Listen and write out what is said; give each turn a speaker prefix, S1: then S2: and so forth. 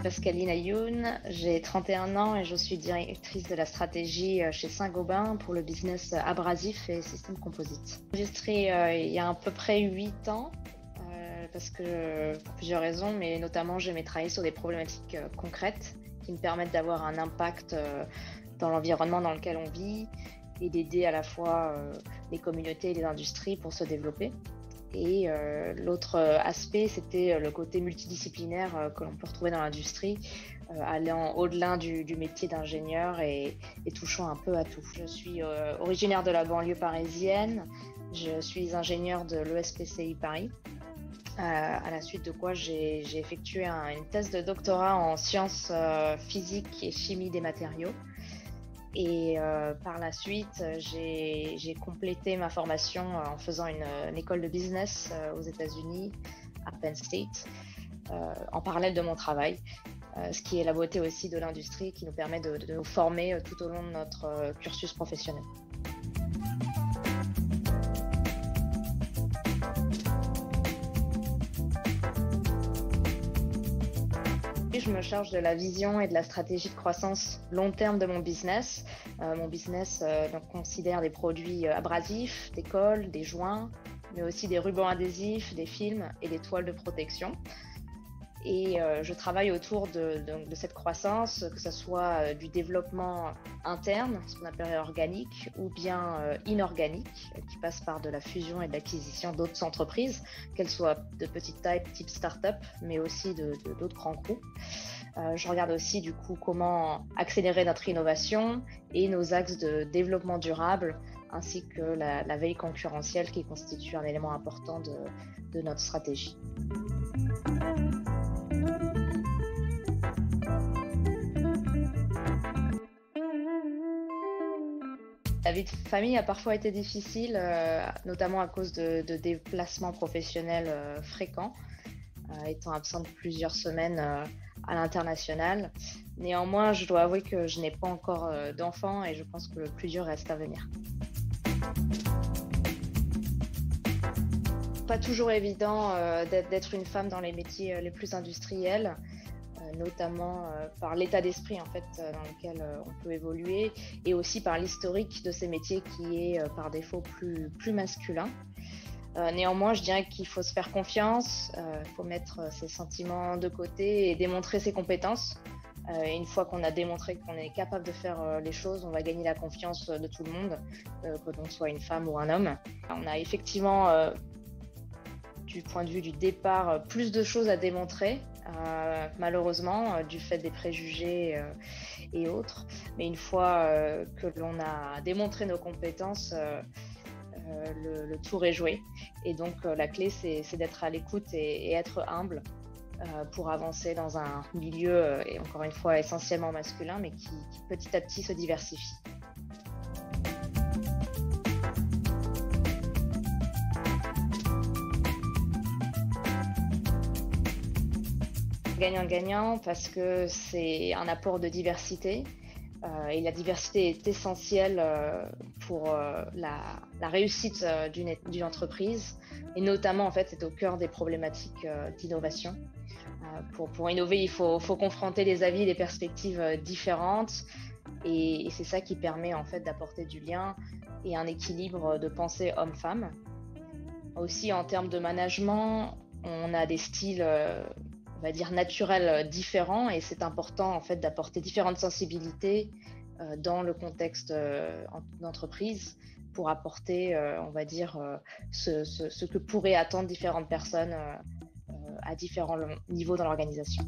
S1: Pascaline Ayoun, j'ai 31 ans et je suis directrice de la stratégie chez Saint-Gobain pour le business abrasif et système composite. J'ai enregistré il y a à peu près 8 ans parce que pour plusieurs raisons, mais notamment j'aimais travailler sur des problématiques concrètes qui me permettent d'avoir un impact dans l'environnement dans lequel on vit et d'aider à la fois les communautés et les industries pour se développer. Et l'autre aspect, c'était le côté multidisciplinaire que l'on peut retrouver dans l'industrie, allant au-delà du métier d'ingénieur et touchant un peu à tout. Je suis originaire de la banlieue parisienne, je suis ingénieure de l'ESPCI Paris, à la suite de quoi j'ai effectué une thèse de doctorat en sciences physiques et chimie des matériaux. Et par la suite, j'ai complété ma formation en faisant une école de business aux États-Unis, à Penn State, en parallèle de mon travail, ce qui est la beauté aussi de l'industrie qui nous permet de nous former tout au long de notre cursus professionnel. Je me charge de la vision et de la stratégie de croissance long terme de mon business. Mon business donc, considère des produits abrasifs, des cols, des joints, mais aussi des rubans adhésifs, des films et des toiles de protection. Et je travaille autour de cette croissance, que ce soit du développement interne, ce qu'on appelle organique, ou bien inorganique, qui passe par de la fusion et de l'acquisition d'autres entreprises, qu'elles soient de petite taille, type start-up, mais aussi d'autres grands groupes. Je regarde aussi du coup comment accélérer notre innovation et nos axes de développement durable, ainsi que la veille concurrentielle qui constitue un élément important de notre stratégie. La vie de famille a parfois été difficile, notamment à cause de déplacements professionnels fréquents, étant absente plusieurs semaines à l'international. Néanmoins, je dois avouer que je n'ai pas encore d'enfants et je pense que le plus dur reste à venir. Pas toujours évident d'être une femme dans les métiers les plus industriels, notamment par l'état d'esprit en fait dans lequel on peut évoluer et aussi par l'historique de ces métiers qui est par défaut plus masculin. Néanmoins, je dirais qu'il faut se faire confiance, il faut mettre ses sentiments de côté et démontrer ses compétences. Et une fois qu'on a démontré qu'on est capable de faire les choses, on va gagner la confiance de tout le monde, que l'on soit une femme ou un homme. On a effectivement du point de vue du départ, plus de choses à démontrer, malheureusement, du fait des préjugés et autres. Mais une fois que l'on a démontré nos compétences, le tour est joué. Et donc, la clé, c'est d'être à l'écoute et être humble pour avancer dans un milieu, et encore une fois, essentiellement masculin, mais qui petit à petit se diversifie. Gagnant-gagnant parce que c'est un apport de diversité et la diversité est essentielle pour la réussite d'une entreprise et notamment en fait c'est au cœur des problématiques d'innovation. Pour innover, il faut confronter les avis et les perspectives différentes et c'est ça qui permet en fait d'apporter du lien et un équilibre de pensée homme-femme. Aussi en termes de management, on a des styles on va dire naturels différents et c'est important en fait d'apporter différentes sensibilités dans le contexte d'entreprise pour apporter on va dire ce que pourraient attendre différentes personnes à différents niveaux dans l'organisation.